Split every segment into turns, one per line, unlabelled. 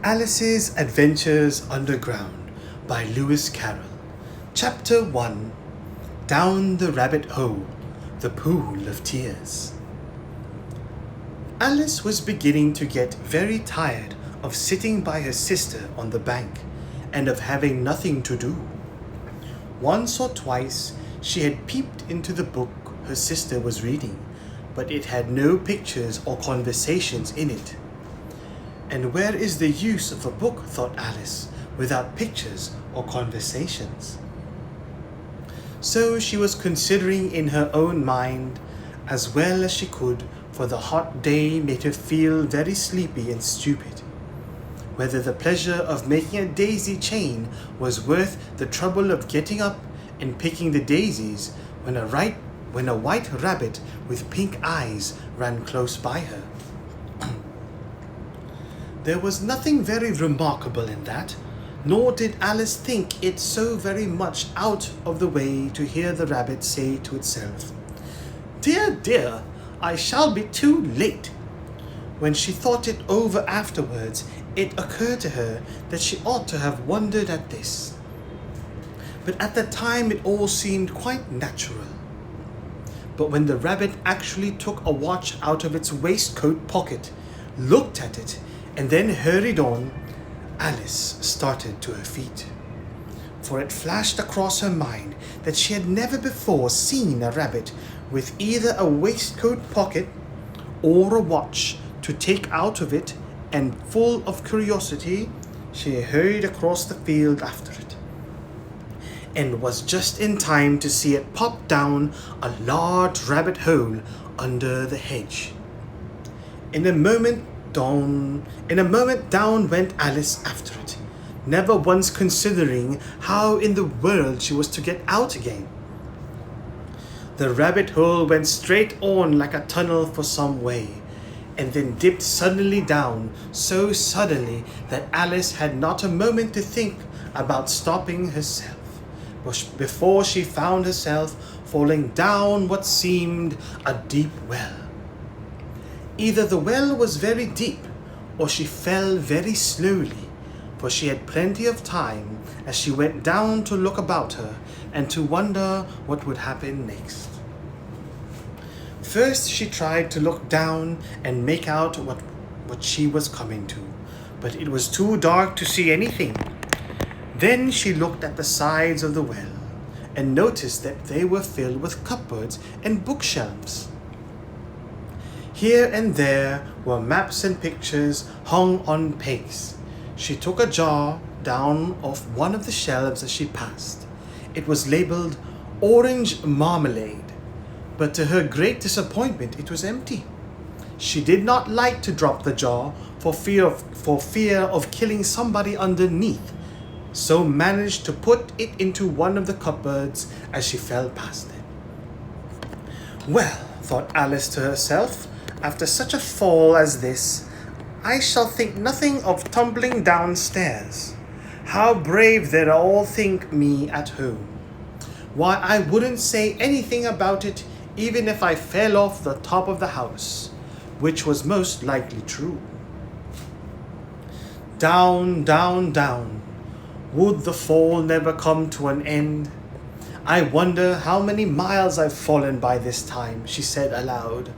Alice's Adventures Underground by Lewis Carroll. Chapter 1. Down the Rabbit Hole, the Pool of Tears. Alice was beginning to get very tired of sitting by her sister on the bank and of having nothing to do. Once or twice she had peeped into the book her sister was reading, but it had no pictures or conversations in it. And where is the use of a book, thought Alice, without pictures or conversations? So she was considering in her own mind, as well as she could, for the hot day made her feel very sleepy and stupid, whether the pleasure of making a daisy chain was worth the trouble of getting up and picking the daisies when a white rabbit with pink eyes ran close by her. There was nothing very remarkable in that, nor did Alice think it so very much out of the way to hear the rabbit say to itself, "Dear, dear, I shall be too late." When she thought it over afterwards, it occurred to her that she ought to have wondered at this. But at the time it all seemed quite natural. But when the rabbit actually took a watch out of its waistcoat pocket, looked at it, and then hurried on, Alice started to her feet. For it flashed across her mind that she had never before seen a rabbit with either a waistcoat pocket or a watch to take out of it, and full of curiosity, she hurried across the field after it, and was just in time to see it pop down a large rabbit hole under the hedge. In a moment down went Alice after it, never once considering how in the world she was to get out again. The rabbit hole went straight on like a tunnel for some way, and then dipped suddenly down, so suddenly that Alice had not a moment to think about stopping herself, before she found herself falling down what seemed a deep well. Either the well was very deep, or she fell very slowly, for she had plenty of time as she went down to look about her and to wonder what would happen next. First she tried to look down and make out what she was coming to, but it was too dark to see anything. Then she looked at the sides of the well and noticed that they were filled with cupboards and bookshelves. Here and there were maps and pictures hung on pegs. She took a jar down off one of the shelves as she passed. It was labeled orange marmalade, but to her great disappointment it was empty. She did not like to drop the jar for fear of killing somebody underneath, so managed to put it into one of the cupboards as she fell past it. Well, thought Alice to herself, after such a fall as this, I shall think nothing of tumbling downstairs. How brave they'll all think me at home. Why, I wouldn't say anything about it even if I fell off the top of the house, which was most likely true. Down, down, down. Would the fall never come to an end? I wonder how many miles I've fallen by this time, she said aloud.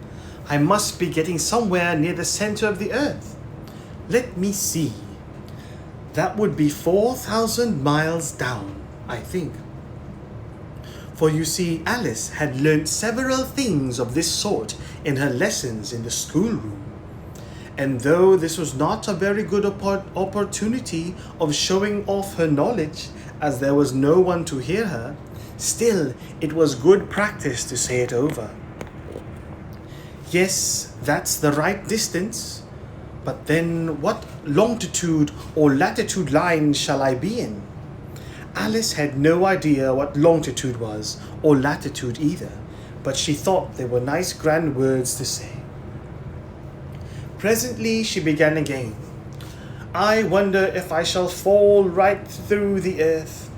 I must be getting somewhere near the center of the earth. Let me see. That would be 4,000 miles down, I think. For you see, Alice had learnt several things of this sort in her lessons in the schoolroom. And though this was not a very good opportunity of showing off her knowledge, as there was no one to hear her, still it was good practice to say it over. Yes, that's the right distance. But then what longitude or latitude line shall I be in? Alice had no idea what longitude was, or latitude either, but she thought they were nice grand words to say. Presently she began again. I wonder if I shall fall right through the earth.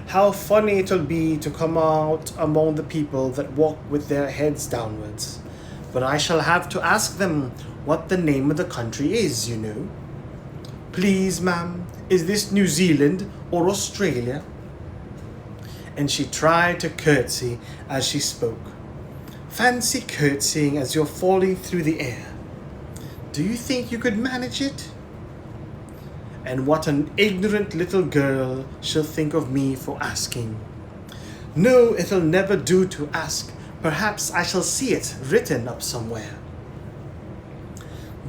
How funny it'll be to come out among the people that walk with their heads downwards. But I shall have to ask them what the name of the country is, you know. Please, ma'am, is this New Zealand or Australia? And she tried to curtsy as she spoke. Fancy curtsying as you're falling through the air. Do you think you could manage it? And what an ignorant little girl she'll think of me for asking. No, it'll never do to ask. Perhaps I shall see it written up somewhere.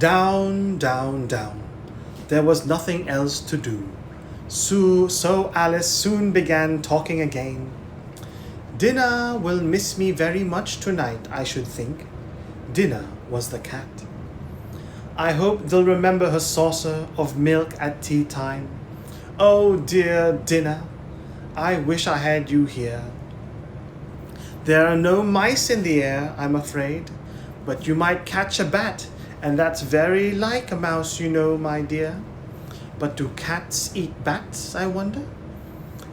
Down, down, down. There was nothing else to do. So Alice soon began talking again. Dinah will miss me very much tonight, I should think. Dinah was the cat. I hope they'll remember her saucer of milk at tea time. Oh dear Dinah, I wish I had you here. There are no mice in the air, I'm afraid, but you might catch a bat, and that's very like a mouse, you know, my dear. But do cats eat bats, I wonder?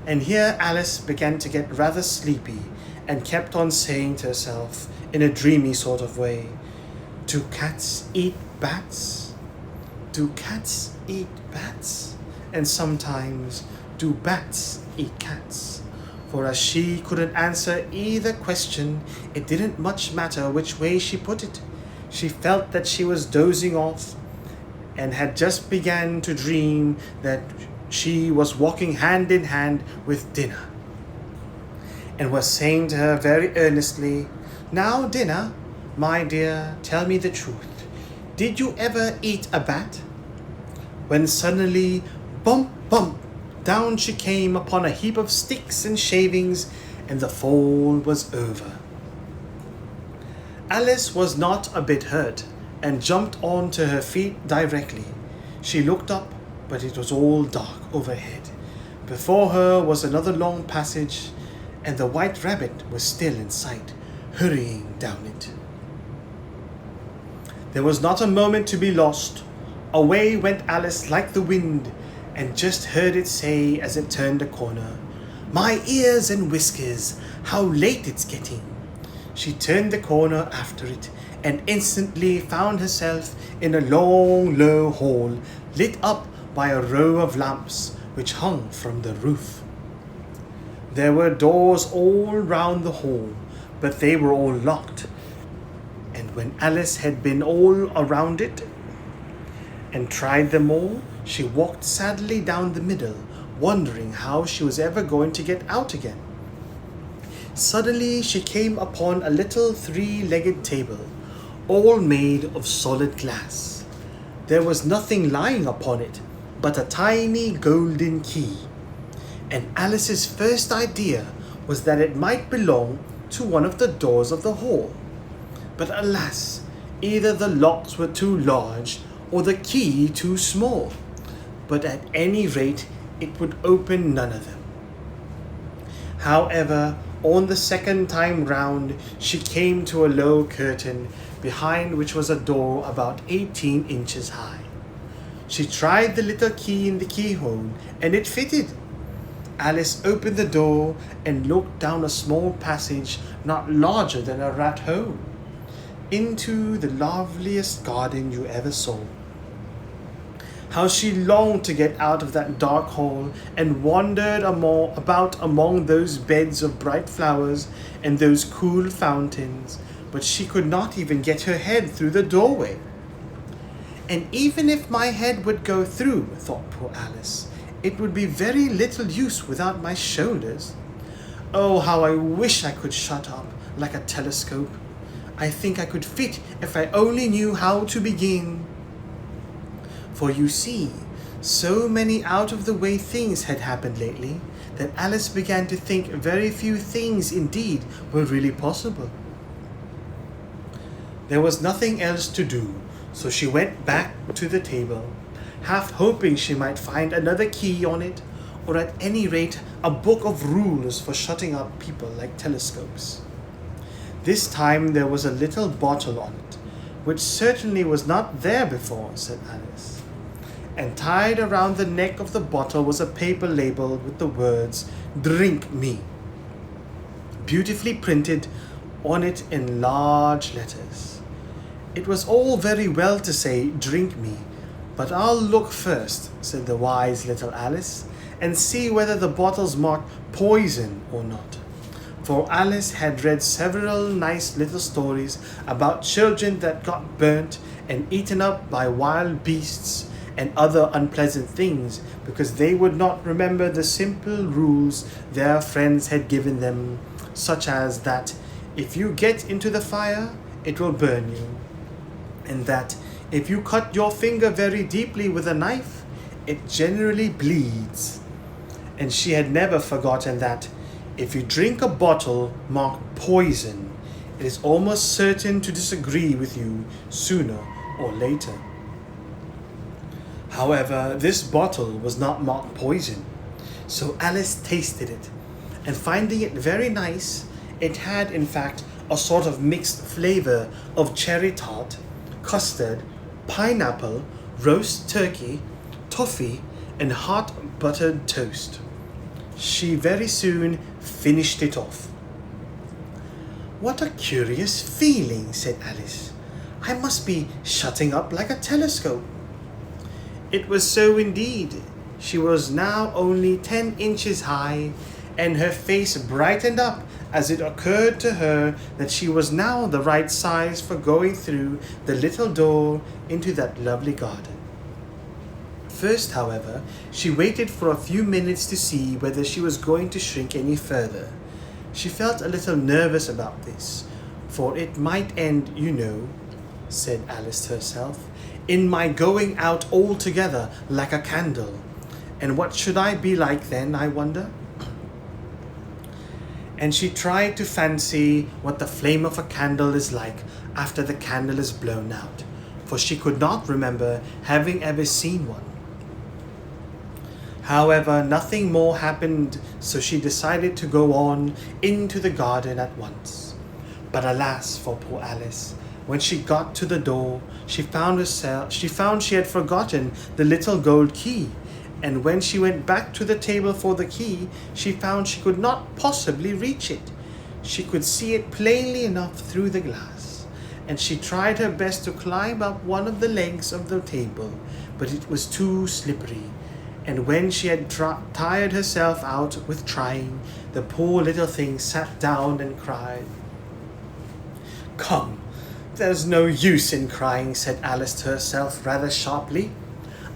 And here Alice began to get rather sleepy and kept on saying to herself in a dreamy sort of way, do cats eat bats? Do cats eat bats? And sometimes do bats eat cats? For as she couldn't answer either question, it didn't much matter which way she put it. She felt that she was dozing off and had just begun to dream that she was walking hand in hand with Dinah, and was saying to her very earnestly, Now, Dinah, my dear, tell me the truth. Did you ever eat a bat? When suddenly, bump, bump, down she came upon a heap of sticks and shavings, and the fall was over. Alice was not a bit hurt, and jumped on to her feet directly. She looked up, but it was all dark overhead. Before her was another long passage, and the white rabbit was still in sight, hurrying down it. There was not a moment to be lost. Away went Alice like the wind, and just heard it say as it turned a corner, My ears and whiskers, how late it's getting. She turned the corner after it, and instantly found herself in a long, low hall, lit up by a row of lamps which hung from the roof. There were doors all round the hall, but they were all locked. And when Alice had been all around it and tried them all, she walked sadly down the middle, wondering how she was ever going to get out again. Suddenly she came upon a little three-legged table, all made of solid glass. There was nothing lying upon it but a tiny golden key, and Alice's first idea was that it might belong to one of the doors of the hall. But alas, either the locks were too large or the key too small, but at any rate it would open none of them. However, on the second time round, she came to a low curtain, behind which was a door about 18 inches high. She tried the little key in the keyhole, and it fitted. Alice opened the door and looked down a small passage not larger than a rat hole, into the loveliest garden you ever saw. How she longed to get out of that dark hall and wandered about among those beds of bright flowers and those cool fountains, but she could not even get her head through the doorway. And even if my head would go through, thought poor Alice, it would be very little use without my shoulders. Oh, how I wish I could shut up like a telescope. I think I could fit if I only knew how to begin. For you see, so many out-of-the-way things had happened lately that Alice began to think very few things indeed were really possible. There was nothing else to do, so she went back to the table, half hoping she might find another key on it, or at any rate a book of rules for shutting up people like telescopes. This time there was a little bottle on it, which certainly was not there before, said Alice. And tied around the neck of the bottle was a paper label with the words, Drink Me, beautifully printed on it in large letters. It was all very well to say, Drink me, "But I'll look first," said the wise little Alice, "and see whether the bottle's marked poison or not." For Alice had read several nice little stories about children that got burnt and eaten up by wild beasts and other unpleasant things because they would not remember the simple rules their friends had given them, such as that if you get into the fire, it will burn you, and that if you cut your finger very deeply with a knife, it generally bleeds. And she had never forgotten that if you drink a bottle marked poison, it is almost certain to disagree with you sooner or later. However, this bottle was not marked poison, so Alice tasted it, and finding it very nice, it had in fact a sort of mixed flavor of cherry tart, custard, pineapple, roast turkey, toffee, and hot buttered toast. She very soon finished it off. "What a curious feeling," said Alice. "I must be shutting up like a telescope." It was so indeed. She was now only 10 inches high, and her face brightened up as it occurred to her that she was now the right size for going through the little door into that lovely garden. First, however, she waited for a few minutes to see whether she was going to shrink any further. She felt a little nervous about this, for it might end, you know, said Alice to herself, in my going out altogether like a candle. And what should I be like then, I wonder? And she tried to fancy what the flame of a candle is like after the candle is blown out, for she could not remember having ever seen one. However, nothing more happened, so she decided to go on into the garden at once. But alas for poor Alice, when she got to the door, she found she had forgotten the little gold key, and when she went back to the table for the key, she found she could not possibly reach it. She could see it plainly enough through the glass, and she tried her best to climb up one of the legs of the table, but it was too slippery. And when she had tired herself out with trying, the poor little thing sat down and cried. "Come, there's no use in crying," said Alice to herself rather sharply.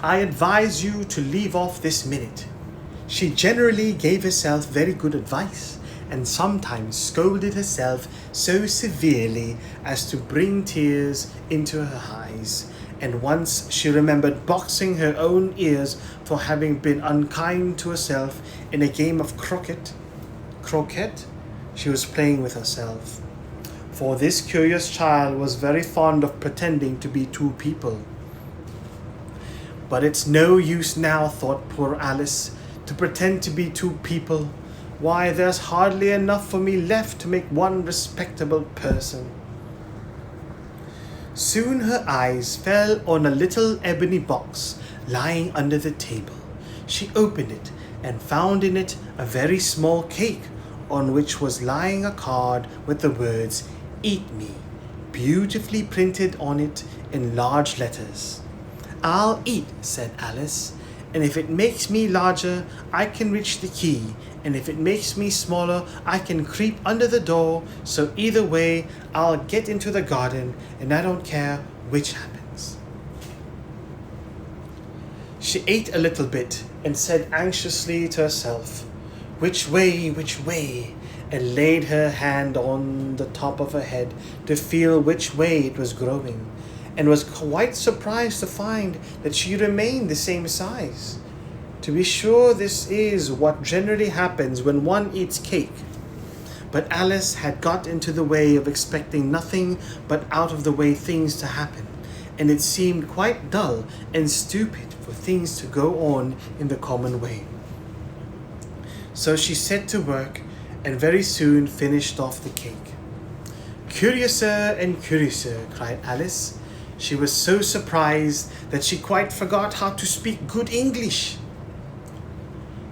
"I advise you to leave off this minute." She generally gave herself very good advice, and sometimes scolded herself so severely as to bring tears into her eyes. And once she remembered boxing her own ears for having been unkind to herself in a game of croquet. Croquet? She was playing with herself. For this curious child was very fond of pretending to be two people. "But it's no use now," thought poor Alice, "to pretend to be two people. Why, there's hardly enough for me left to make one respectable person." Soon her eyes fell on a little ebony box lying under the table. She opened it and found in it a very small cake on which was lying a card with the words "Eat Me" beautifully printed on it in large letters. "I'll eat," said Alice, "and if it makes me larger, I can reach the key, and if it makes me smaller, I can creep under the door, so either way, I'll get into the garden, and I don't care which happens." She ate a little bit and said anxiously to herself, which way, and laid her hand on the top of her head to feel which way it was growing, and was quite surprised to find that she remained the same size. To be sure, this is what generally happens when one eats cake. But Alice had got into the way of expecting nothing but out-of-the-way things to happen, and it seemed quite dull and stupid for things to go on in the common way. So she set to work, and very soon finished off the cake. "Curiouser and curiouser," cried Alice. She was so surprised that she quite forgot how to speak good English.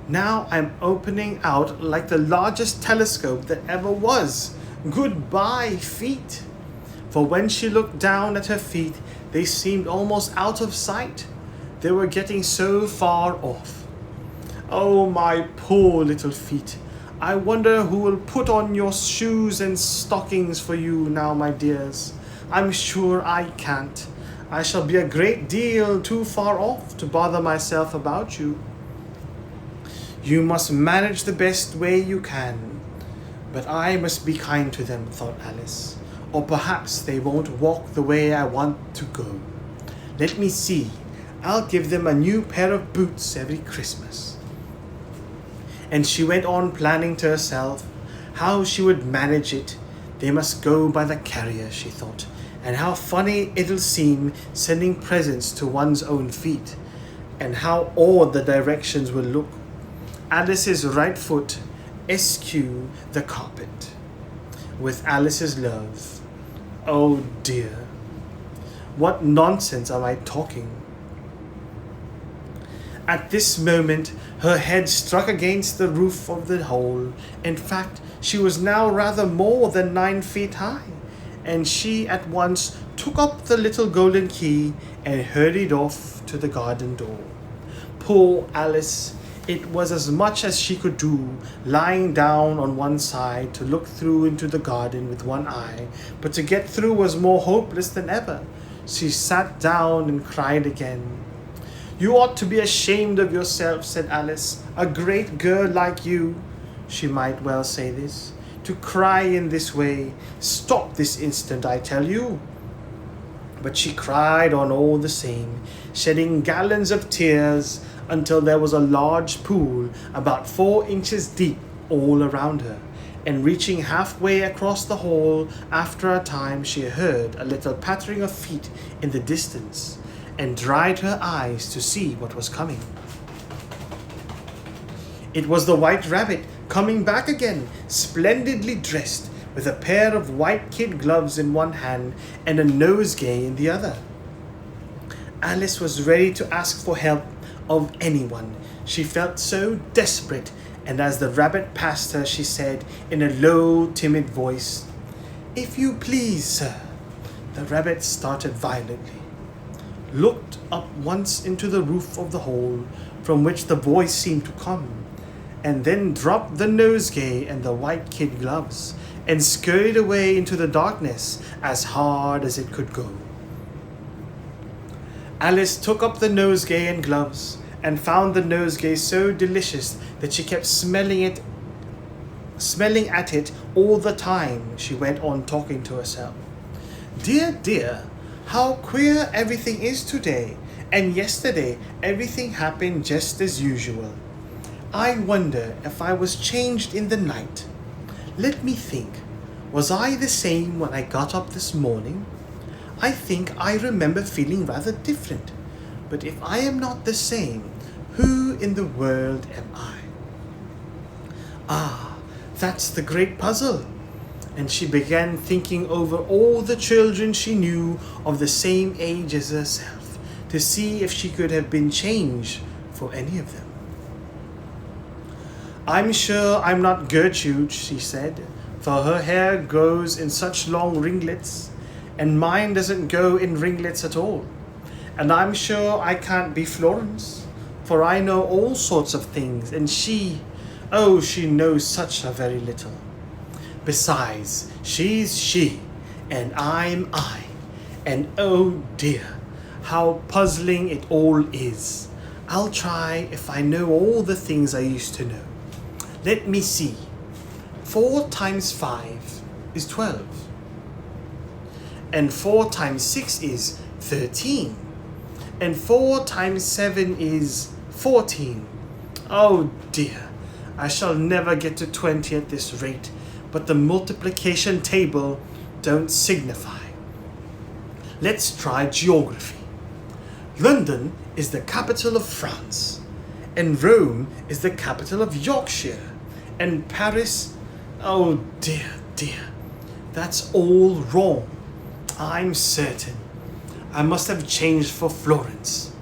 "Now I'm opening out like the largest telescope that ever was. Goodbye, feet." For when she looked down at her feet, they seemed almost out of sight. They were getting so far off. Oh, my poor little feet. I wonder who will put on your shoes and stockings for you now, my dears. I'm sure I can't. I shall be a great deal too far off to bother myself about you. You must manage the best way you can. But I must be kind to them, thought Alice, or perhaps they won't walk the way I want to go. Let me see. I'll give them a new pair of boots every Christmas. And she went on planning to herself how she would manage it. They must go by the carrier, she thought, and how funny it'll seem sending presents to one's own feet, and how odd the directions will look. Alice's right foot eschew the carpet. With Alice's love. Oh dear. What nonsense am I talking? At this moment, her head struck against the roof of the hole. In fact, she was now rather more than 9 feet high, and she at once took up the little golden key and hurried off to the garden door. Poor Alice! It was as much as she could do, lying down on one side to look through into the garden with one eye, but to get through was more hopeless than ever. She sat down and cried again. You ought to be ashamed of yourself, said Alice. A great girl like you, she might well say this, to cry in this way. Stop this instant, I tell you. But she cried on all the same, shedding gallons of tears until there was a large pool about 4 inches deep all around her. And reaching halfway across the hall, after a time she heard a little pattering of feet in the distance, and dried her eyes to see what was coming. It was the White Rabbit coming back again, splendidly dressed, with a pair of white kid gloves in one hand and a nosegay in the other. Alice was ready to ask for help of anyone. She felt so desperate, and as the rabbit passed her, she said in a low, timid voice, If you please, sir. The rabbit started violently, looked up once into the roof of the hole from which the voice seemed to come, and then dropped the nosegay and the white kid gloves, and scurried away into the darkness as hard as it could go. Alice took up the nosegay and gloves, and found the nosegay so delicious that she kept smelling at it all the time. She went on talking to herself. Dear, dear, how queer everything is today, and yesterday everything happened just as usual. I wonder if I was changed in the night. Let me think. Was I the same when I got up this morning? I think I remember feeling rather different. But if I am not the same, who in the world am I? Ah, that's the great puzzle. And she began thinking over all the children she knew of the same age as herself, to see if she could have been changed for any of them. I'm sure I'm not Gertrude, she said, for her hair grows in such long ringlets, and mine doesn't go in ringlets at all. And I'm sure I can't be Florence, for I know all sorts of things, and she knows such a very little. Besides, she's she, and I'm I, and oh dear, how puzzling it all is. I'll try if I know all the things I used to know. Let me see. 4 times 5 is 12. And 4 times 6 is 13. And 4 times 7 is 14. Oh dear, I shall never get to 20 at this rate, but the multiplication table don't signify. Let's try geography. London is the capital of France, and Rome is the capital of Yorkshire, and Paris, oh dear, dear, that's all wrong. I'm certain. I must have changed for Florence.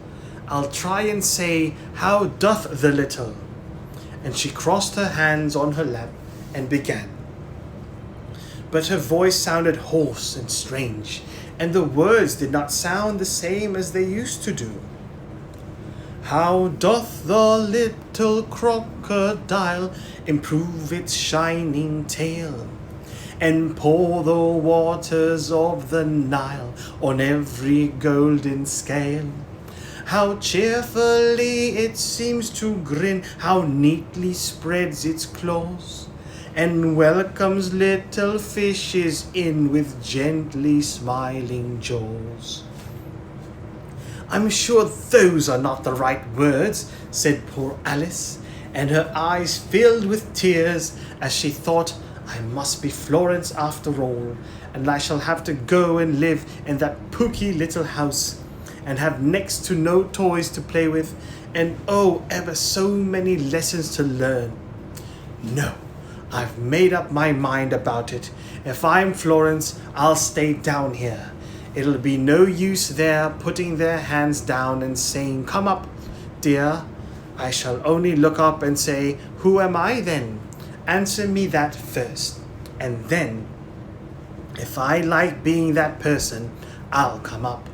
I'll try and say, how doth the little? And she crossed her hands on her lap and began. But her voice sounded hoarse and strange, and the words did not sound the same as they used to do. How doth the little crocodile improve its shining tail, and pour the waters of the Nile on every golden scale? How cheerfully it seems to grin, how neatly spreads its claws, and welcomes little fishes in with gently smiling jaws. I'm sure those are not the right words, said poor Alice, and her eyes filled with tears as she thought, I must be Florence after all, and I shall have to go and live in that pooky little house, and have next to no toys to play with, and oh, ever so many lessons to learn. No, I've made up my mind about it. If I'm Florence, I'll stay down here. It'll be no use their putting their hands down and saying, come up, dear. I shall only look up and say, who am I then? Answer me that first. And then, if I like being that person, I'll come up.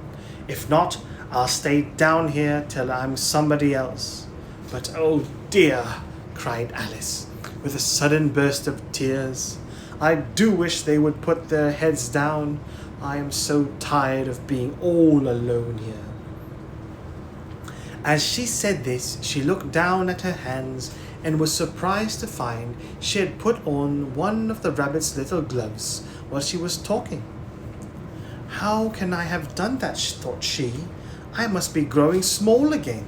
If not, I'll stay down here till I'm somebody else. But oh dear, cried Alice, with a sudden burst of tears. I do wish they would put their heads down. I am so tired of being all alone here. As she said this, she looked down at her hands and was surprised to find she had put on one of the rabbit's little gloves while she was talking. How can I have done that, thought she. I must be growing small again.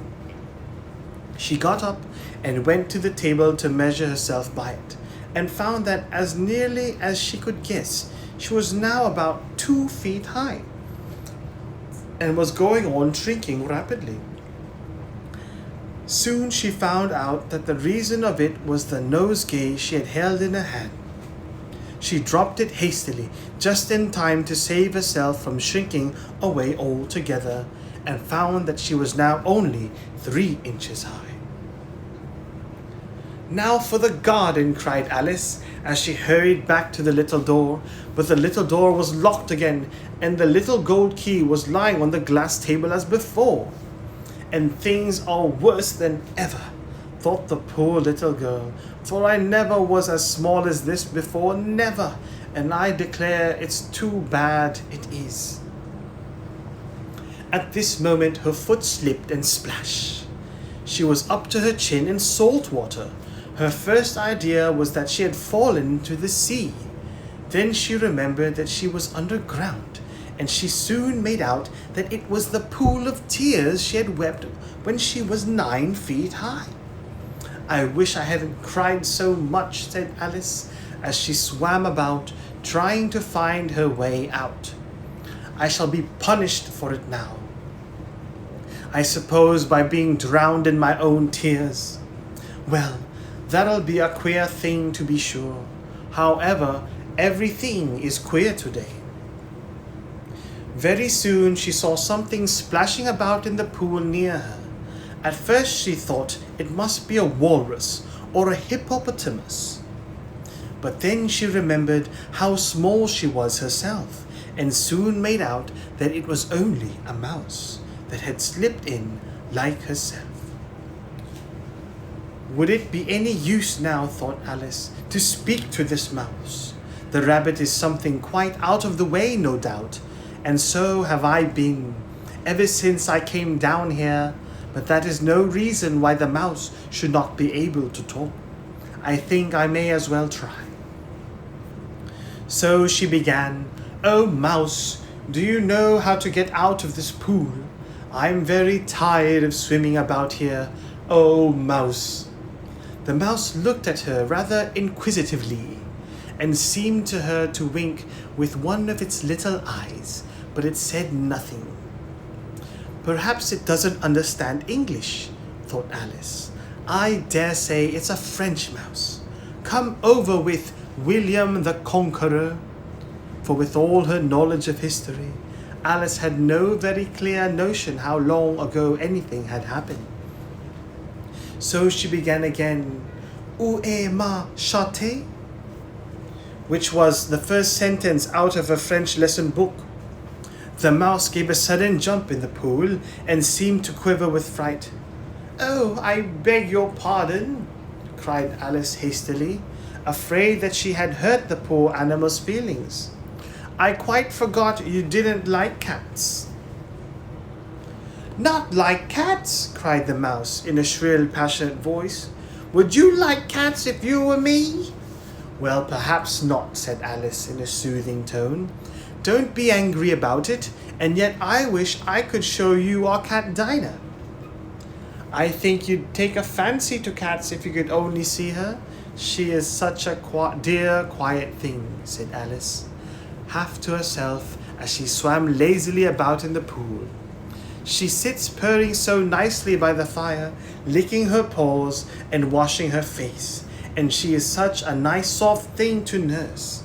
She got up and went to the table to measure herself by it, and found that as nearly as she could guess, she was now about 2 feet high, and was going on shrinking rapidly. Soon she found out that the reason of it was the nosegay she had held in her hand. She dropped it hastily, just in time to save herself from shrinking away altogether, and found that she was now only 3 inches high. Now for the garden, cried Alice, as she hurried back to the little door, but the little door was locked again, and the little gold key was lying on the glass table as before. And things are worse than ever, thought the poor little girl, for I never was as small as this before, never, and I declare it's too bad it is. At this moment her foot slipped and splash. She was up to her chin in salt water. Her first idea was that she had fallen into the sea. Then she remembered that she was underground, and she soon made out that it was the pool of tears she had wept when she was 9 feet high. I wish I hadn't cried so much, said Alice, as she swam about, trying to find her way out. I shall be punished for it now. I suppose by being drowned in my own tears. Well, that'll be a queer thing to be sure. However, everything is queer today. Very soon she saw something splashing about in the pool near her. At first she thought it must be a walrus or a hippopotamus. But then she remembered how small she was herself, and soon made out that it was only a mouse that had slipped in like herself. Would it be any use now, thought Alice, to speak to this mouse? The rabbit is something quite out of the way, no doubt, and so have I been ever since I came down here, but that is no reason why the mouse should not be able to talk. I think I may as well try. So she began, "Oh, mouse, do you know how to get out of this pool? I'm very tired of swimming about here. Oh, mouse." The mouse looked at her rather inquisitively, and seemed to her to wink with one of its little eyes, but it said nothing. Perhaps it doesn't understand English, thought Alice. I dare say it's a French mouse, come over with William the Conqueror. For with all her knowledge of history, Alice had no very clear notion how long ago anything had happened. So she began again, "Où est ma chatte?" which was the first sentence out of a French lesson book. The mouse gave a sudden jump in the pool and seemed to quiver with fright. "Oh, I beg your pardon," cried Alice hastily, afraid that she had hurt the poor animal's feelings. "I quite forgot you didn't like cats." "Not like cats?" cried the mouse in a shrill, passionate voice. "Would you like cats if you were me?" "Well, perhaps not," said Alice in a soothing tone. "Don't be angry about it, and yet I wish I could show you our cat Dinah." "I think you'd take a fancy to cats if you could only see her. She is such a dear, quiet thing," said Alice, half to herself as she swam lazily about in the pool. "She sits purring so nicely by the fire, licking her paws and washing her face, and she is such a nice soft thing to nurse.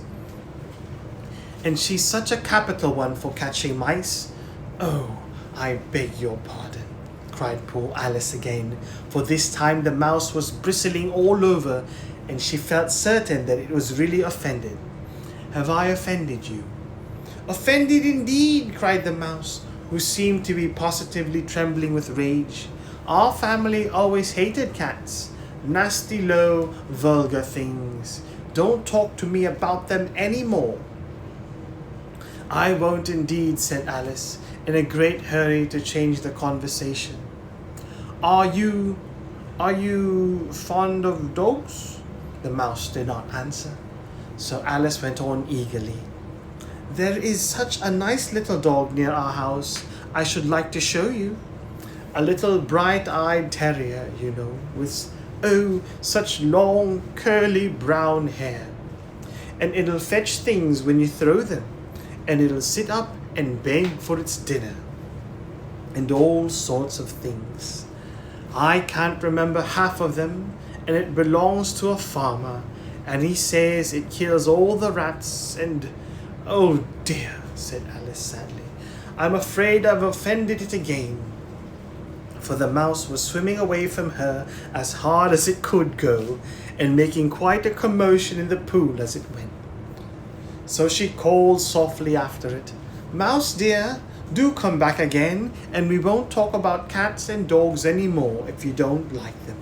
And she's such a capital one for catching mice." "Oh, I beg your pardon," cried poor Alice again, for this time the mouse was bristling all over, and she felt certain that it was really offended. "Have I offended you?" "Offended indeed," cried the mouse, who seemed to be positively trembling with rage. "Our family always hated cats. Nasty, low, vulgar things. Don't talk to me about them any more." "I won't indeed," said Alice, in a great hurry to change the conversation. Are you fond of dogs?" The mouse did not answer, so Alice went on eagerly. "There is such a nice little dog near our house I should like to show you. A little bright-eyed terrier, you know, with, oh, such long, curly brown hair. And it'll fetch things when you throw them, and it'll sit up and beg for its dinner, and all sorts of things. I can't remember half of them, and it belongs to a farmer, and he says it kills all the rats and—" "Oh dear," said Alice sadly, "I'm afraid I've offended it again." For the mouse was swimming away from her as hard as it could go, and making quite a commotion in the pool as it went. So she called softly after it, "Mouse dear, do come back again, and we won't talk about cats and dogs any more if you don't like them."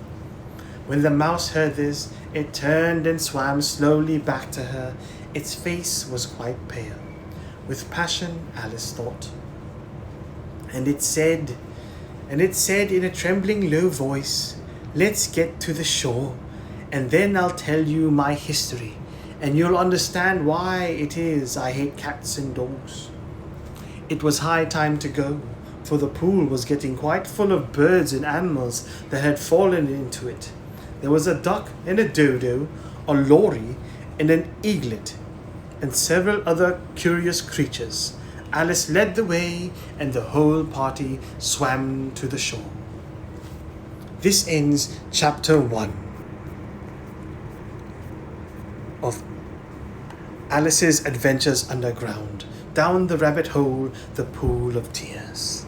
When the mouse heard this, it turned and swam slowly back to her. Its face was quite pale with passion, Alice thought. And it said in a trembling low voice, "Let's get to the shore, and then I'll tell you my history, and you'll understand why it is I hate cats and dogs." It was high time to go, for the pool was getting quite full of birds and animals that had fallen into it. There was a duck and a dodo, a lory and an eaglet, and several other curious creatures. Alice led the way, and the whole party swam to the shore. This ends chapter 1 of Alice's Adventures Underground, Down the Rabbit Hole, the Pool of Tears.